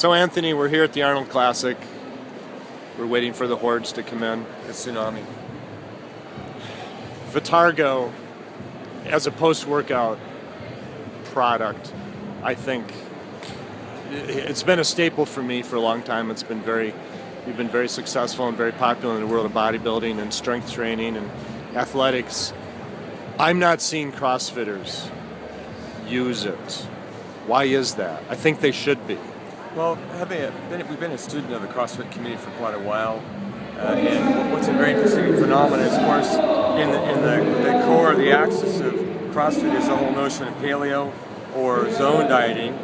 So Anthony, we're here at the Arnold Classic. We're waiting for the hordes to come in. The tsunami. Vitargo, as a post-workout product, I think it's been a staple for me for a long time. We've been very successful and very popular in the world of bodybuilding and strength training and athletics. I'm not seeing CrossFitters use it. Why is that? I think they should be. Well, we've been a student of the CrossFit community for quite a while, and what's a very interesting phenomenon is, of course, in the core, the axis of CrossFit is the whole notion of paleo or zone dieting.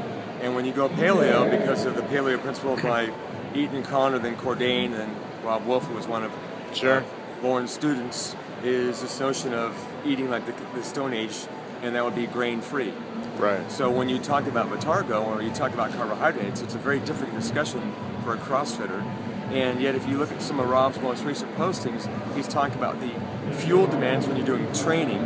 And when you go paleo, because of the paleo principle by Eaton Connor, then Cordain, and Rob Wolf, who was one of Lauren's students, is this notion of eating like the Stone Age, and that would be grain-free. Right. So when you talk about Vitargo or you talk about carbohydrates, it's a very different discussion for a CrossFitter. And yet if you look at some of Rob's most recent postings, he's talking about the fuel demands when you're doing training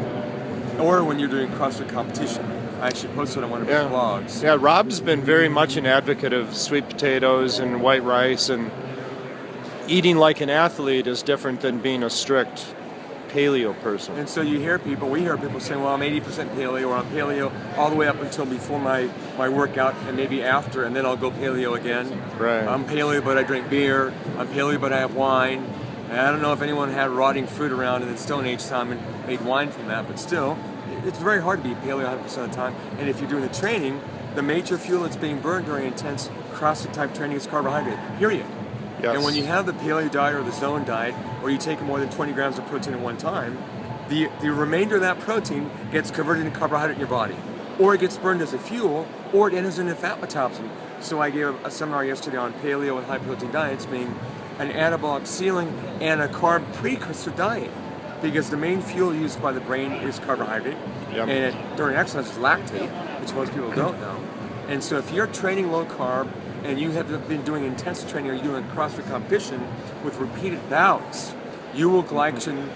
or when you're doing CrossFit competition. I actually posted on one of his blogs. Yeah, Rob's been very much an advocate of sweet potatoes and white rice, and eating like an athlete is different than being a strict paleo person. And so we hear people saying, well, I'm 80% paleo, or I'm paleo all the way up until before my workout and maybe after, and then I'll go paleo again. Right. I'm paleo, but I drink beer. I'm paleo, but I have wine. And I don't know if anyone had rotting fruit around in the Stone Age time and made wine from that, but still, it's very hard to be paleo 100% of the time. And if you're doing the training, the major fuel that's being burned during intense CrossFit type training is carbohydrate, period. Yes. And when you have the paleo diet or the zone diet, or you take more than 20 grams of protein at one time, the remainder of that protein gets converted into carbohydrate in your body. Or it gets burned as a fuel, or it enters into fat metabolism. So I gave a seminar yesterday on paleo and high protein diets being an anabolic ceiling and a carb precursor diet. Because the main fuel used by the brain is carbohydrate, and during exercise is lactate, which most people don't know. And so if you're training low carb, and you have been doing intense training or you're doing CrossFit competition with repeated bouts, you will glycogen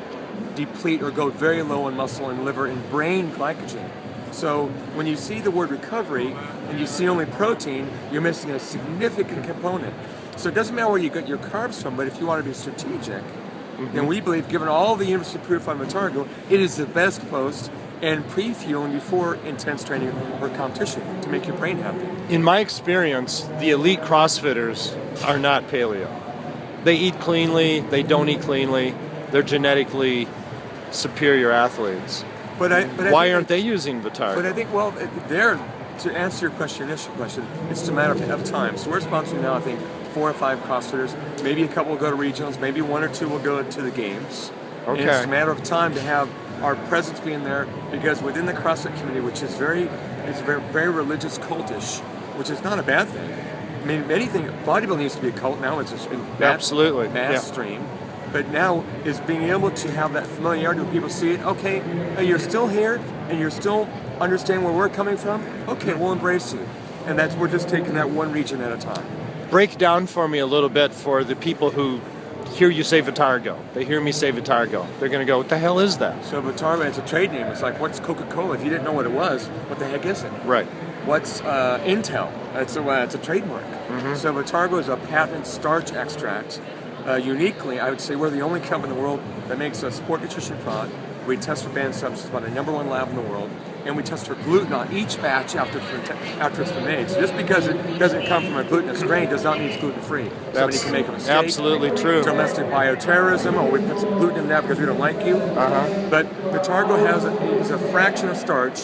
deplete or go very low in muscle and liver and brain glycogen. So when you see the word recovery and you see only protein, you're missing a significant component. So it doesn't matter where you get your carbs from, but if you want to be strategic, then we believe, given all the university proof on Vitargo, it is the best post and pre-fuel and before intense training or competition to make your brain happy. In my experience, the elite CrossFitters are not paleo. They eat cleanly, they don't eat cleanly, they're genetically superior athletes. Why aren't they using Vitargo? But I think, to answer your initial question, it's a matter of time. So we're sponsoring now, I think, 4 or 5 CrossFitters. Maybe a couple will go to regionals, maybe 1 or 2 will go to the games. Okay. And it's a matter of time to have our presence being there, because within the CrossFit community, which is very religious, cultish, which is not a bad thing. I mean, anything, bodybuilding used to be a cult, now it's just been mainstream. But now is being able to have that familiarity when people see it. Okay, you're still here and you're still understanding where we're coming from. Okay, we'll embrace you. And we're just taking that one region at a time. Break down for me a little bit for the people who hear you say Vitargo. They hear me say Vitargo. They're going to go, what the hell is that? So Vitargo, it's a trade name. It's like, what's Coca-Cola? If you didn't know what it was, what the heck is it? Right. What's Intel? It's a trademark. So Vitargo is a patent starch extract. Uniquely, I would say we're the only company in the world that makes a sport nutrition product. We test for banned substances by the #1 lab in the world, and we test for gluten on each batch after it's been made. So just because it doesn't come from a glutinous grain does not mean it's gluten-free. Somebody can make a mistake. Absolutely true. Domestic bioterrorism, or we put some gluten in that because we don't like you. But Vitargo is a fraction of starch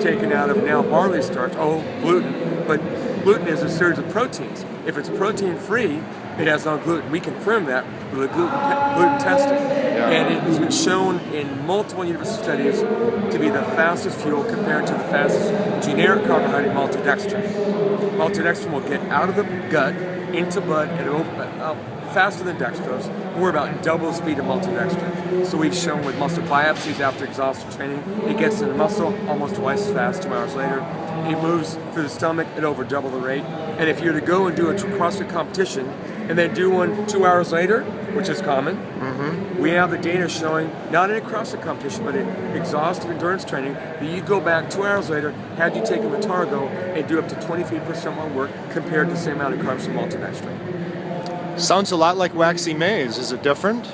taken out of now barley starch. Gluten. But gluten is a series of proteins. If it's protein-free, it has no gluten. We confirm that with the gluten testing. And it has been shown in multiple university studies to be the fastest fuel compared to the fastest generic carbohydrate, maltodextrin. Maltodextrin will get out of the gut into blood at faster than dextrose. We're about double the speed of maltodextrin. So we've shown with muscle biopsies after exhaustive training, it gets in the muscle almost twice as fast 2 hours later. It moves through the stomach at over double the rate. And if you're to go and do a CrossFit competition, and then do one 2 hours later, which is common, we have the data showing, not in a CrossFit competition, but in exhaustive endurance training, that you go back 2 hours later, had you taken Vitargo, and do up to 25% more work compared to the same amount of carbs from multi-strength. Sounds a lot like waxy maize. Is it different?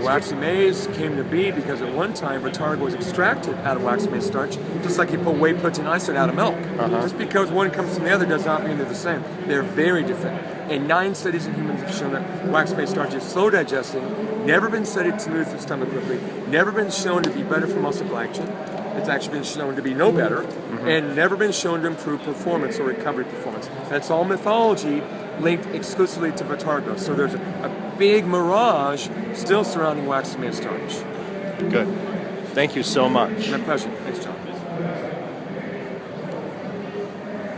Waxy maize came to be because at one time Vitargo was extracted out of waxy maize starch, just like you pull whey protein isolate out of milk. Just because one comes from the other does not mean they're the same. They're very different. And 9 studies in humans have shown that waxy maize starch is slow digesting, never been studied to move through the stomach quickly, never been shown to be better for muscle glycogen. It's actually been shown to be no better, and never been shown to improve performance or recovery performance. That's all mythology linked exclusively to Vitargo. So there's a big mirage still surrounding waxy maize starch. Good. Thank you so much. My pleasure. Thanks, John.